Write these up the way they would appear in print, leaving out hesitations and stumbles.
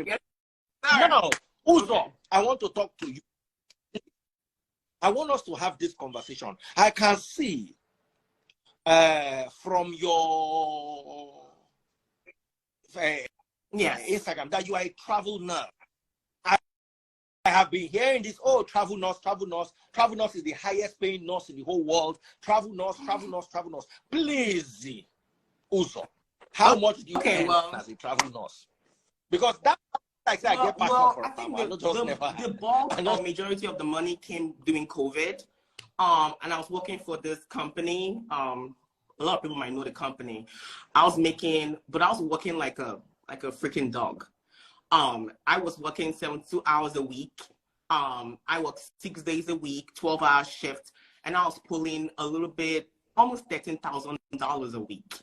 Yes, now, Uzo, okay. I want to talk to you. I want us to have this conversation. I can see from your Instagram that you are a travel nurse. I have been hearing this, oh, travel nurse. Travel nurse is the highest paying nurse in the whole world. Travel nurse. Please, Uzo, how much do you earn as a travel nurse? Because that, like I get passion for I think the bulk or majority of the money came during COVID. And I was working for this company. A lot of people might know the company. I was working like a freaking dog. I was working 72 hours a week. I worked 6 days a week, 12-hour shift, and I was pulling a little bit, almost $13,000 a week.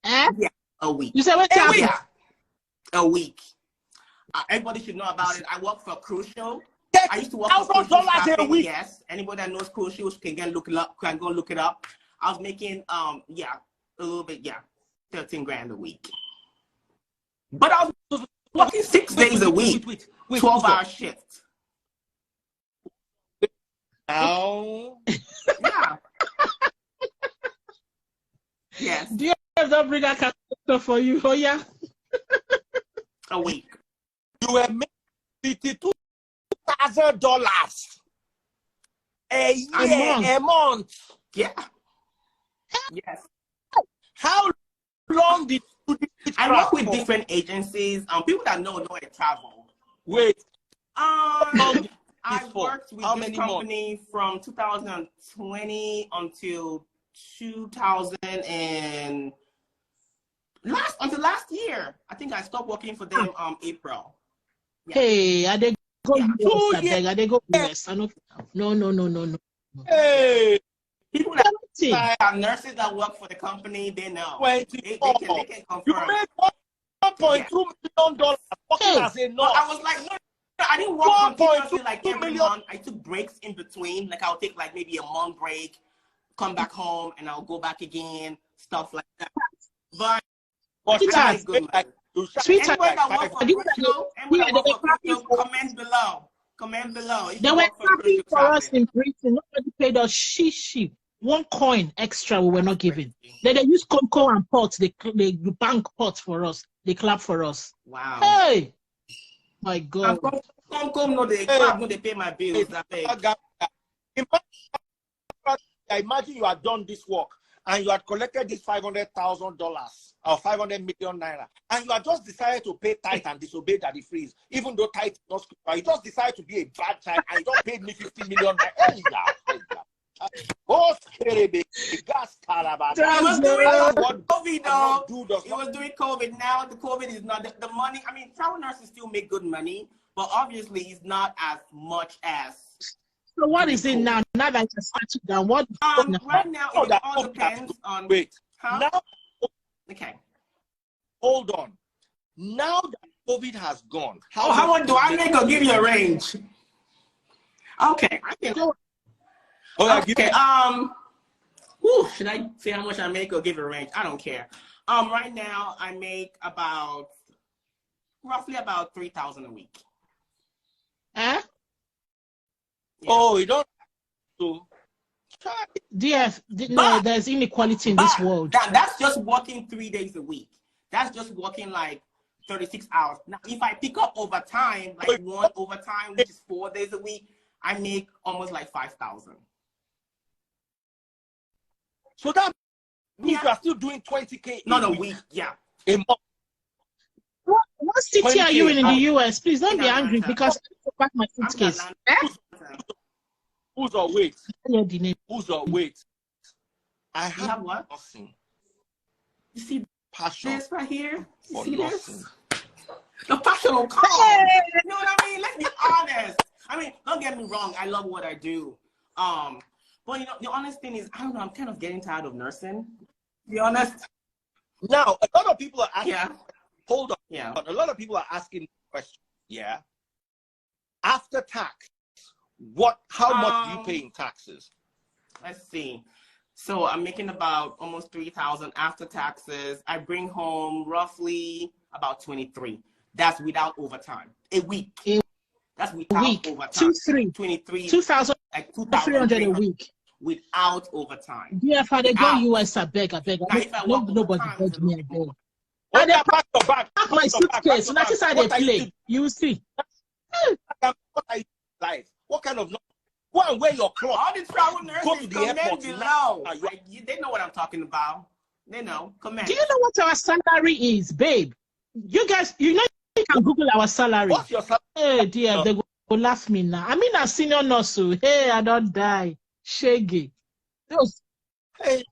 Yeah, a week. You said what time? Yeah, a week. Everybody should know about it. I work for Crucial. I used to work for Crucial Staffing. Yes, anybody that knows Crucial can go look it up. I was making a little bit, 13 grand a week. But I was working 6 days a week, 12-hour shift. Oh. Yeah. Yes. Do you have that bring a calculator for you? Oh, yeah. A week. You were making $52,000 a month. Yeah. Yes. How long did you do it? I work with different agencies. People that know I travel. Wait. I worked with this company from 2020 until 2000 and until last year. I think I stopped working for them April. Yeah. Hey, are they going Are they going US? No. Hey. People that are nurses that work for the company, they know. They can confirm. You made $1.2 million working as a nurse. I was like, no, I didn't work continuously like every month. I took breaks in between. Like I'll take like maybe a month break, come back home, and I'll go back again, stuff like that. But it's good. Anybody that works for Crucial, comment below. Comment below. They were happy for us in Britain. Nobody paid us shishi. 1 coin extra we were not given. Then they use Coco and pots. They bank pots for us. They clap for us. Wow. Hey, my God. No, they clap. No, they pay my bills. Imagine you had done this work and you had collected this $500,000 or 500 million naira, and you had just decided to pay tithe and disobey Daddy Freeze, even though tithe is not scripture. You just decided to be a bad child and you just paid me 50 million naira. It was during COVID. Now the COVID is not the money. I mean, travel nurses still make good money, but obviously it's not as much as. So what is it now? Now that it's started down, what? Right now it all depends on. Wait. Huh? Now. Okay. Hold on. Now that COVID has gone, how much do I make or give you a range? Okay. I can go. Okay. Should I say how much I make or give a range? I don't care. Right now I make roughly about 3,000 a week. Huh? Yeah. Oh, you don't. No, there's inequality in this world. That's just working 3 days a week. That's just working like 36 hours. Now, if I pick up overtime, like one overtime, which is 4 days a week, I make almost like 5,000. So that means you are still doing 20K. Not a week, yeah. A month. What city are you in the US? Please don't be angry because I need to pack my suitcase. Who's or wait? I have what? Nothing. You see passion this right here? You see nothing. this? The passion will come. You know what I mean? Let's be honest. I mean, don't get me wrong. I love what I do. But you know, the honest thing is, I don't know. I'm kind of getting tired of nursing. To be honest. Now, a lot of people are asking. Yeah. Hold on. Yeah. But a lot of people are asking questions. Yeah. After tax, how much do you pay in taxes? Let's see. So I'm making about almost 3,000 after taxes. I bring home roughly about 23. That's without overtime. A week. That's without overtime. 2,300 like 2,300 a week. Without overtime. Yeah, if I go US, I beg. Now, if I work Nobody overtime, beg me, I beg. And they pack my suitcase. So that's how they play. You will see. What are you like? What kind of go and wear your clothes? All the travel nurses go to the airport below. They know what I'm talking about. They know. Comment. Do you know what our salary is, babe? You guys, you can Google our salary. What's your salary? Hey, dear, they go laugh me now. I mean, a senior nurse. Hey, I don't die. Shaggy. Hey,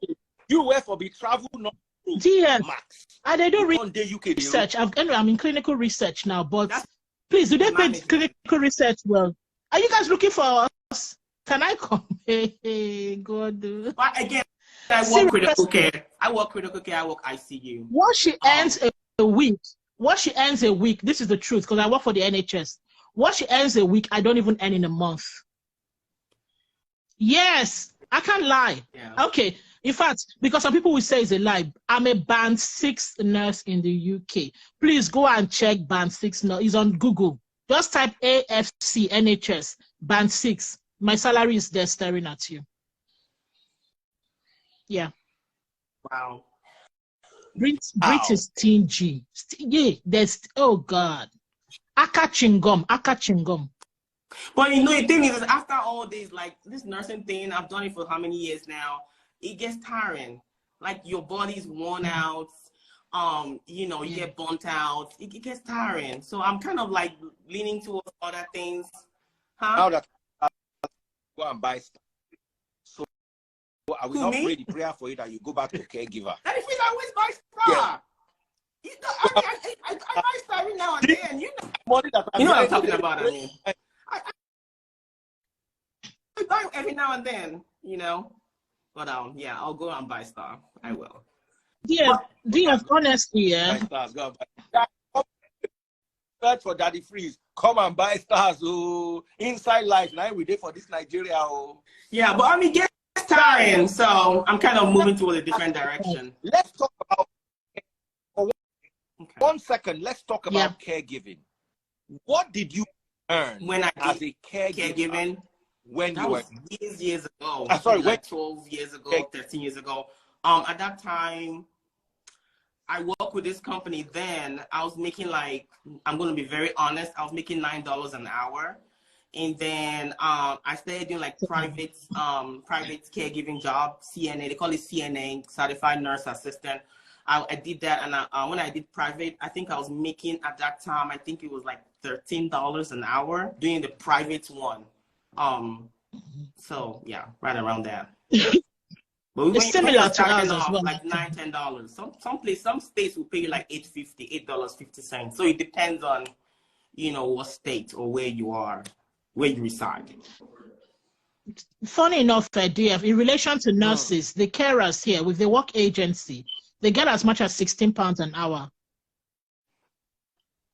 you work for the travel nurse. Dear, Max. they do UK research. I'm in clinical research now, but please, do they pay clinical research well? Are you guys looking for us? Can I come? Hey, God. But again, I work critical care. I work ICU. What she earns a week, this is the truth, because I work for the NHS. What she earns a week, I don't even earn in a month. Yes, I can't lie. Yeah. Okay. In fact, because some people will say it's a lie, I'm a band 6 nurse in the UK. Please go and check band 6 nurse. It's on Google. Just type AFC NHS band 6. My salary is there staring at you. Yeah. Wow. British stingy. Yeah, there's, oh God. Aka chingom. But you know, the thing is after all this, like this nursing thing, I've done it for how many years now? It gets tiring. Like your body's worn out. You know, you get burnt out. It gets tiring. So I'm kind of like leaning towards other things. Now that go and buy stuff. So I will not pray the prayer for you that you go back to caregiver. That is I always buy stuff. Yeah. You know, I buy stuff every now and then. You know what I'm talking about. I mean, I buy every now and then. You know. But yeah, I'll go and buy stuff. I will. Yeah, honestly, yeah. Stars, go and buy. Search for Daddy Freeze. Come and buy stars. Oh, inside life. Now we there for this Nigeria. Oh. Yeah, but I mean, it gets tiring, so I'm kind of moving toward a different direction. Let's talk about. For 1 second, let's talk about caregiving. What did you earn when I as a caregiving? When that you was years ago. Sorry, like 12 years ago, 13 years ago. At that time, I worked with this company. Then I was making like, I'm going to be very honest, I was making $9 an hour. And then I started doing like private caregiving job, CNA. They call it CNA, Certified Nurse Assistant. I did that, and when I did private, I think I was making at that time, I think it was like $13 an hour doing the private one. So yeah, right around that. But we it's similar to ours as well. Like $9, $10. Some states will pay you like $8.50. So it depends on, you know, what state or where you are, where you reside. Funny enough, DF, in relation to nurses, the carers here with the work agency, they get as much as £16 an hour.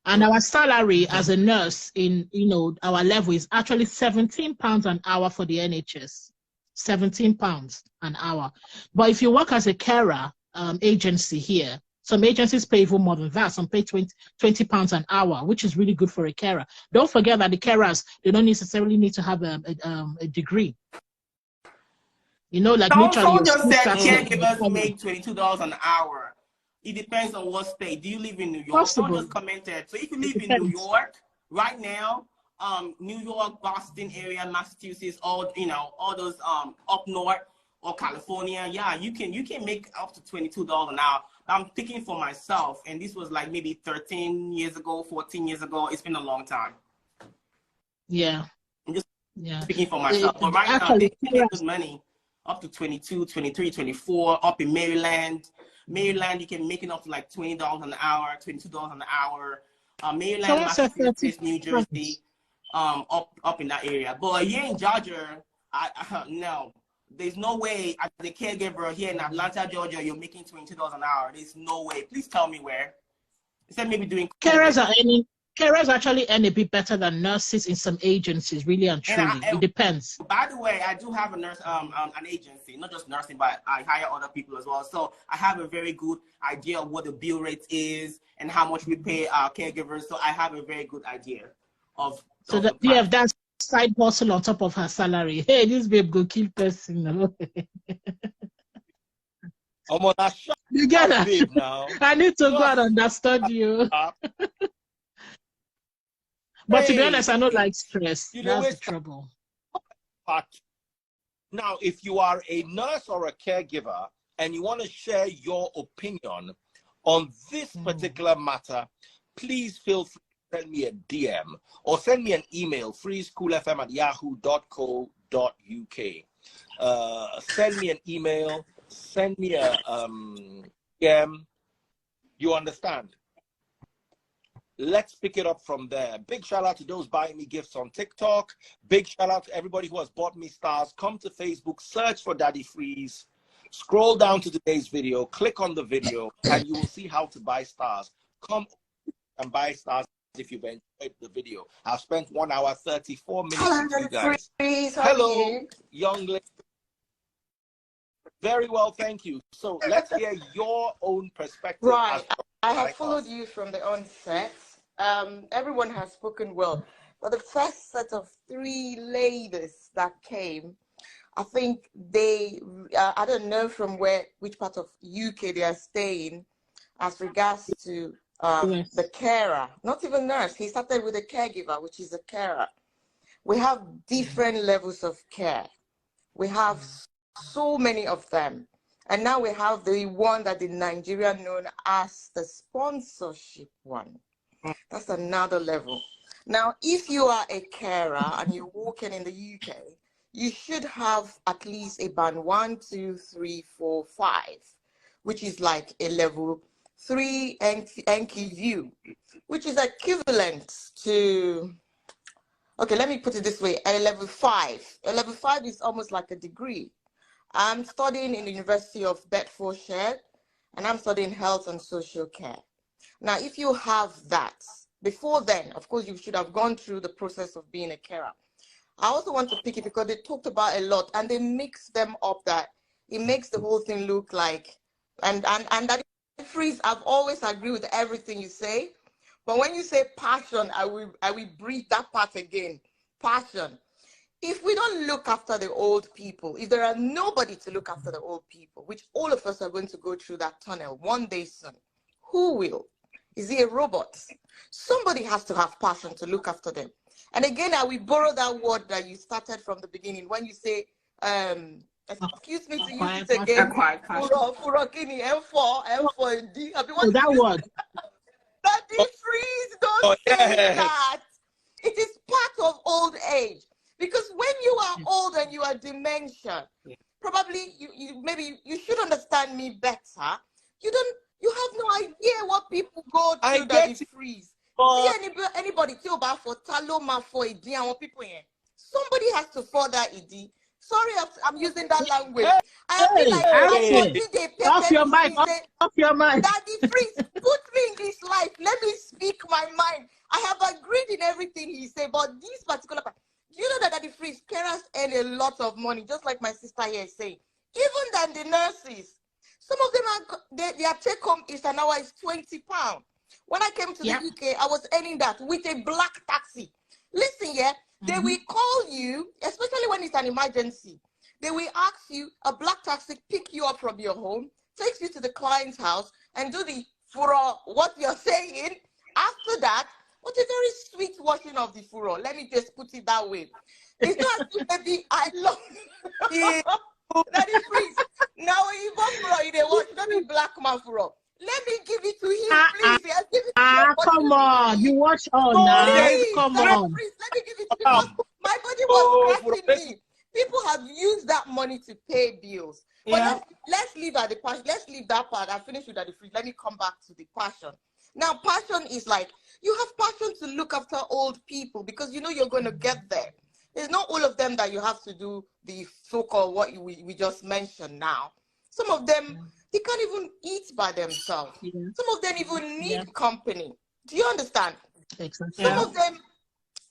And our salary as a nurse in, you know, our level is actually £17 an hour for the NHS. £17 an hour. But if you work as a carer agency here, some agencies pay even more than that. Some pay £20 an hour, which is really good for a carer. Don't forget that the carers, they don't necessarily need to have a degree. You know, like someone just said caregivers make $22 an hour. It depends on what state. Do you live in New York? Someone just commented. So if you live in New York right now, New York, Boston area, Massachusetts, all those up north or California, yeah, you can make up to $22 an hour. I'm thinking for myself, and this was like maybe 13 years ago, 14 years ago. It's been a long time. Yeah. I'm just speaking for myself. But right now, they get good money up to 22, 23, 24, up in Maryland. Maryland, you can make it up to like $20 an hour, $22 an hour. Maryland, Massachusetts, New Jersey, up in that area. But here in Georgia, no. There's no way as a caregiver here in Atlanta, Georgia, you're making $22 an hour. There's no way. Please tell me where. Instead maybe doing carers are earning carers actually earn a bit better than nurses in some agencies, really and truly. It depends. By the way, I do have a nurse, an agency, not just nursing, but I hire other people as well. So I have a very good idea of what the bill rate is and how much we pay our caregivers. So I have a very good idea of. So that, yeah, that's side hustle on top of her salary. Hey, this babe go kill person. You get that? Now. I need to go and understand you. But to be honest, I don't like stress. That's the trouble. Now, if you are a nurse or a caregiver and you want to share your opinion on this particular matter, please feel free to send me a DM or send me an email, freeschoolfm@yahoo.co.uk. Send me an email, send me a DM. You understand? Let's pick it up from there. Big shout out to those buying me gifts on TikTok. Big shout out to everybody who has bought me stars. Come to Facebook, search for Daddy Freeze. Scroll down to today's video, click on the video, and you will see how to buy stars. Come and buy stars if you've enjoyed the video. I've spent 1 hour, 34 minutes with you guys. Hello, young lady. Very well, thank you. So let's hear your own perspective. Right. I have followed you from the onset. Everyone has spoken well. But the first set of 3 ladies that came, I think they, I don't know from which part of UK they are staying as regards to the carer, not even nurse. He started with a caregiver, which is a carer. We have different levels of care. We have so many of them. And now we have the one that in Nigeria known as the sponsorship one. That's another level. Now, if you are a carer and you're working in the UK, you should have at least a band 1, 2, 3, 4, 5, which is like a level 3 NQU, which is equivalent to, okay, let me put it this way, a level 5. A level 5 is almost like a degree. I'm studying in the University of Bedfordshire, and I'm studying health and social care. Now, if you have that, before then, of course, you should have gone through the process of being a carer. I also want to pick it because they talked about a lot, and they mix them up that it makes the whole thing look like, and that Freeze, I've always agreed with everything you say, but when you say passion, I will breathe that part again, passion. If we don't look after the old people, if there are nobody to look after the old people, which all of us are going to go through that tunnel one day soon, who will? Is it a robot? Somebody has to have passion to look after them. And again, I will borrow that word that you started from the beginning when you say, excuse me to use it again, Furokini, M4D. Oh, that word. Daddy Freeze, don't say that. It is part of old age. Because when you are old and you are dementia, probably maybe you should understand me better. You have no idea what people go through that is freeze. See anybody tell about for taloma for idi and people here. Somebody has to further idi. Sorry, I'm using that language. Off your mic, off your mic. Daddy Freeze, put me in this life. Let me speak my mind. I have agreed in everything he said, but this particular part. You know that Daddy Freeze, carers earn a lot of money, just like my sister here is saying. Even than the nurses. Some of them are, their take home is an hour is £20. When I came to the UK, I was earning that with a black taxi. Listen, they will call you, especially when it's an emergency. They will ask you, a black taxi pick you up from your home, takes you to the client's house, and do the furor, what you're saying. After that, what a very sweet washing of the furor. Let me just put it that way. It's not as if maybe I love Daddy Freeze. Now you go furor, you watch, let me black man furor. Let me give it to him, please. Give it to come on. You watch all now. Come on. Freeze, let me give it to him. My body was scratching me. People have used that money to pay bills. But let's leave at the passion. Let's leave that part. I finished with Daddy Freeze. Let me come back to the passion. Now, passion is like, you have passion to look after old people because you know you're going to get there. It's not all of them that you have to do the so-called what we just mentioned now. Some of them, they can't even eat by themselves. Some of them even need company. Do you understand? Exactly.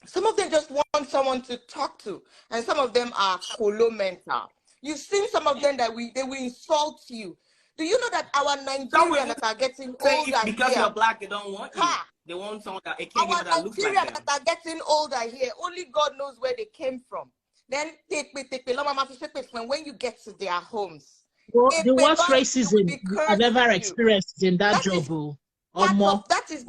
Some of them just want someone to talk to, and some of them are colo-mental. You've seen some of them that they will insult you. Do you know that our Nigerians that are getting older because here, you're black, they don't want you. They want someone that a caregiver that looks like them. Our Nigerians that are getting older here, only God knows where they came from. Then when you get to their homes. Well, the worst racism I've ever experienced in that job. That is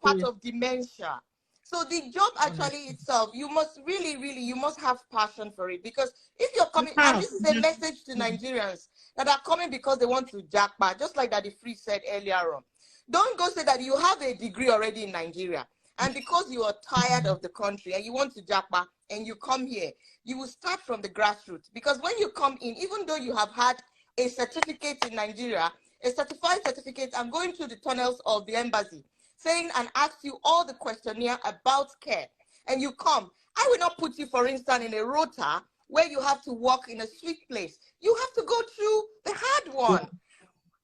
part of dementia. So the job actually itself, you must really, you must have passion for it. Because if you're coming, and this is a message to Nigerians that are coming because they want to Japa, just like Daddy Free said earlier on. Don't go say that you have a degree already in Nigeria, and because you are tired of the country and you want to Japa and you come here, you will start from the grassroots. Because when you come in, even though you have had a certificate in Nigeria, a certified certificate, and going through the tunnels of the embassy, saying and ask you all the questionnaire about care, and you come, I will not put you, for instance, in a rota where you have to walk in a sweet place. You have to go through the hard one.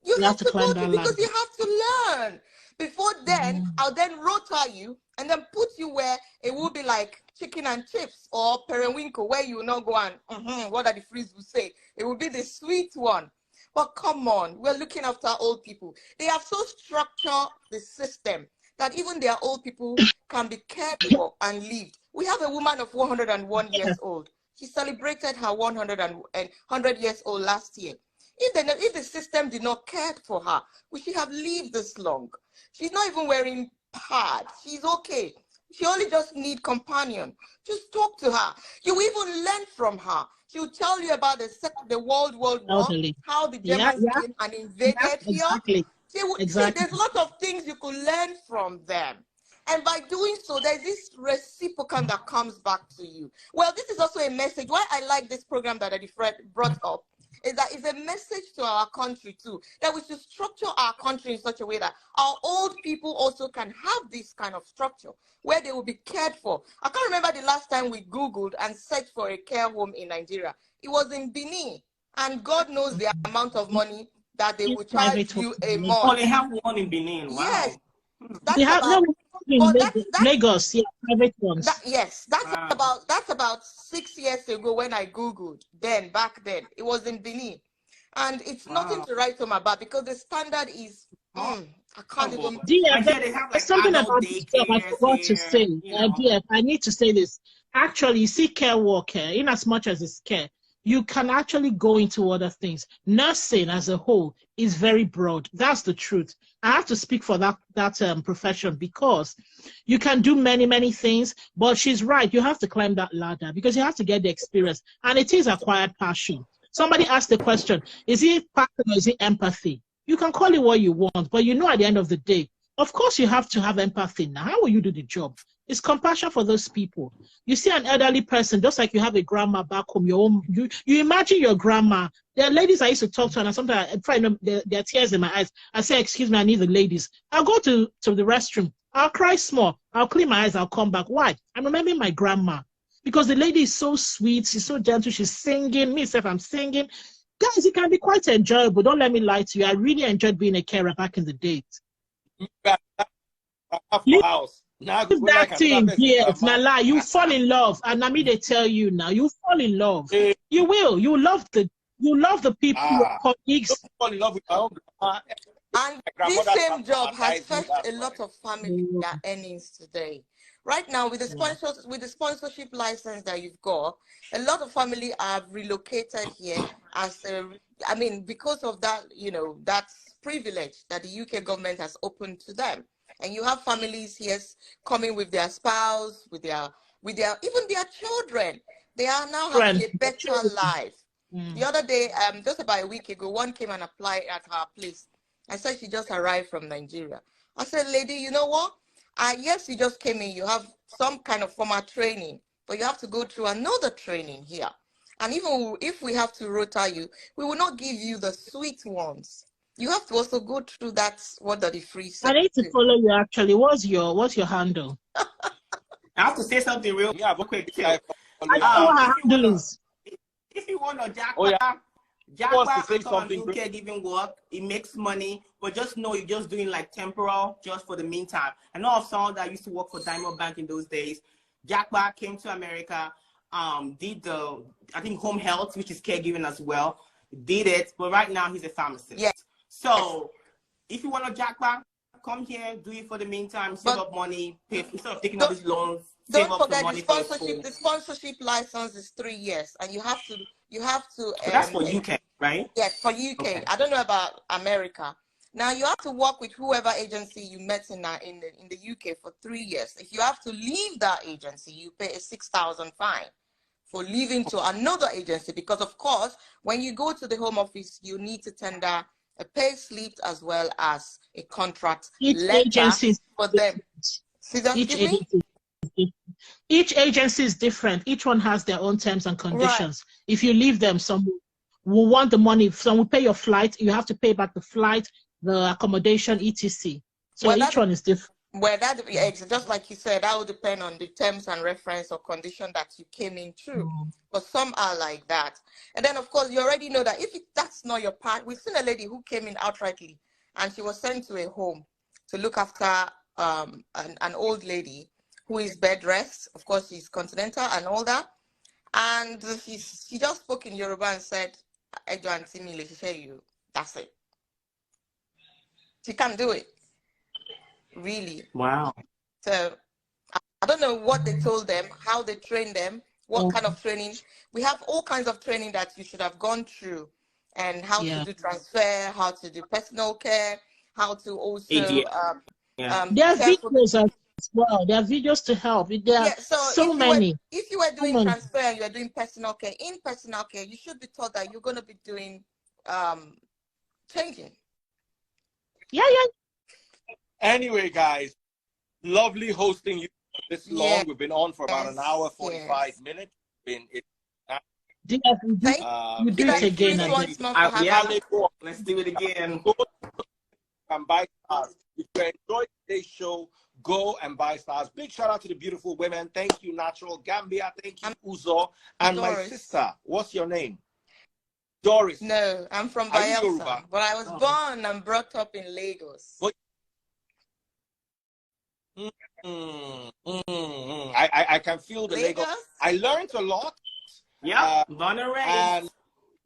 You have to go through because you have to learn. Before then, I'll then rota you and then put you where it will be like chicken and chips or periwinkle, where you will not go and, what are the freeze will say? It will be the sweet one. But come on, we're looking after old people. They have so structured the system that even their old people can be cared for and lived. We have a woman of 101 years old. She celebrated her 100 years old last year. If the system did not care for her, would she have lived this long? She's not even wearing pads. She's okay. She only just needs companion. Just talk to her. You even learn from her. She will tell you about the World War, how the Germans came and invaded here. There's a lot of things you could learn from them. And by doing so, there's this reciprocal that comes back to you. Well, this is also a message. Why I like this program that Eddie Fred brought up is that it's a message to our country too, that we should structure our country in such a way that our old people also can have this kind of structure where they will be cared for. I can't remember the last time we Googled and searched for a care home in Nigeria. It was in Benin, and God knows the amount of money that they will charge you a month. Oh, they have one in Benin. Wow. Yes. Lagos, private ones. That's about 6 years ago when I Googled. Back then, it was in Benin, and it's nothing to write home about because the standard is. I can't even. There's something about this job I forgot to say. I need to say this. Actually, you see, care worker, in as much as it's care, you can actually go into other things. Nursing as a whole is very broad. That's the truth. I have to speak for that profession because you can do many, many things, but she's right. You have to climb that ladder because you have to get the experience, and it is acquired passion. Somebody asked the question, is it passion or is it empathy? You can call it what you want, but you know at the end of the day, of course you have to have empathy. Now, how will you do the job? It's compassion for those people. You see an elderly person, just like you have a grandma back home, you imagine your grandma. There are ladies I used to talk to, and sometimes I know there are tears in my eyes. I say, excuse me, I need the ladies. I'll go to the restroom. I'll cry small. I'll clean my eyes. I'll come back. Why? I'm remembering my grandma. Because the lady is so sweet. She's so gentle. She's singing. Myself, I'm singing. Guys, it can be quite enjoyable. Don't let me lie to you. I really enjoyed being a carer back in the day. That thing, yes, Nala, you fall in love, and Nami, they tell you now, you fall in love. You will. You love the people, your colleagues. Fall in love with our own grandma. And this same job has fetched a lot of family their earnings today. Right now, with the sponsorship license that you've got, a lot of family have relocated here because of that, that privilege that the UK government has opened to them. And you have families here coming with their spouse, with their even their children. They are now having a better life. The other day, just about a week ago, one came and applied at her place. I said she just arrived from Nigeria. I said, lady, you know what? Yes, you just came in. You have some kind of formal training, but you have to go through another training here. And even if we have to rota you, we will not give you the sweet ones. You have to also go through that. What are the free? I need to follow you. Actually, what's your handle? I have to say something real quick. I know what her handle is. If you want to Japa, Japa can come and do caregiving work. It makes money, but just know you're just doing like temporal, just for the meantime. I know of someone that used to work for Diamond Bank in those days. Japa came to America, did the, I think, home health, which is caregiving as well. Did it, but right now he's a pharmacist. Yeah. So if you want to Japa, come here, do it for the meantime, save up money, pay, instead of taking all these loans. Don't forget the sponsorship license is 3 years, and you have to. But that's for UK, right? Yes, for UK. Okay. I don't know about America. Now you have to work with whoever agency you met in the UK for 3 years. If you have to leave that agency, you pay a 6,000 fine for leaving to another agency, because of course when you go to the Home Office you need to tender a pay slip as well as a contract letter for them. Each agency is different. Each one has their own terms and conditions. Right. If you leave them, some will want the money. Some will pay your flight. You have to pay back the flight, the accommodation, etc. So each one is different. Well, just like you said, that will depend on the terms and reference or condition that you came in through. But some are like that. And then, of course, you already know that if that's not your part, we've seen a lady who came in outrightly, and she was sent to a home to look after an old lady who is bed rest. Of course, she's continental and all that. And she just spoke in Yoruba and said, that's it. She can't do it. Really. Wow. So I don't know what they told them, how they trained them, what kind of training. We have all kinds of training that you should have gone through, and how to do transfer, how to do personal care, how to also there are videos as well. There are videos to help. There are so many. If you were doing transfer and you are doing personal care, in personal care you should be taught that you're going to be doing changing. Yeah. Anyway, guys, lovely hosting you this long. We've been on for about an hour, 45 minutes. You do it again. Let's do it again. And buy stars. If you enjoyed today's show, go and buy stars. Big shout out to the beautiful women. Thank you, Natural Gambia. Thank you, Uzo. And Doris. My sister, what's your name? Doris. No, I'm from Bayelsa, but I was born and brought up in Lagos. I can feel the Lagos. I learned a lot. Yeah, born and raised.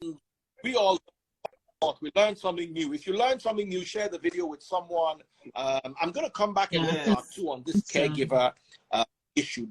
And we all learned something new. If you learned something new, share the video with someone. I'm going to come back in part 2 on this caregiver issue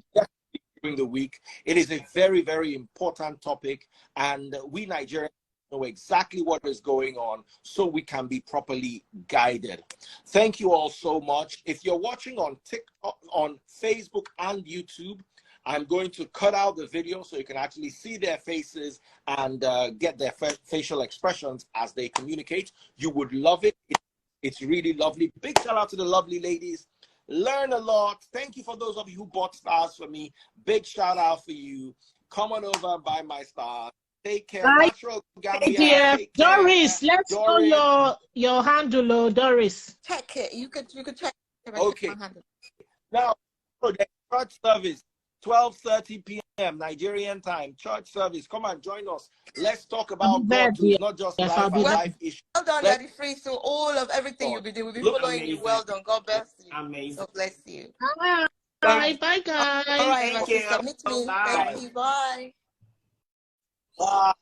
during the week. It is a very, very important topic, and we Nigerians know exactly what is going on so we can be properly guided. Thank you all so much. If you're watching on TikTok, on Facebook and YouTube, I'm going to cut out the video so you can actually see their faces and get their facial expressions as they communicate. You would love it. It's really lovely. Big shout out to the lovely ladies. Learn a lot. Thank you for those of you who bought stars for me. Big shout out for you. Come on over and buy my stars. Take care. Natural Gambia. Take care. Doris, let's know your handle, Doris. Check it. You could check. Okay. Now, the church service, 12:30 p.m. Nigerian time. Church service. Come and join us. Let's talk about God too, not just life issues. Well done, Daddy Free. So all of everything you'll be doing, we'll be following you. Well done. God bless you. Amazing. God bless you. Bye, guys. All right, Thank you. Submit me. Thank you. Bye. Bye.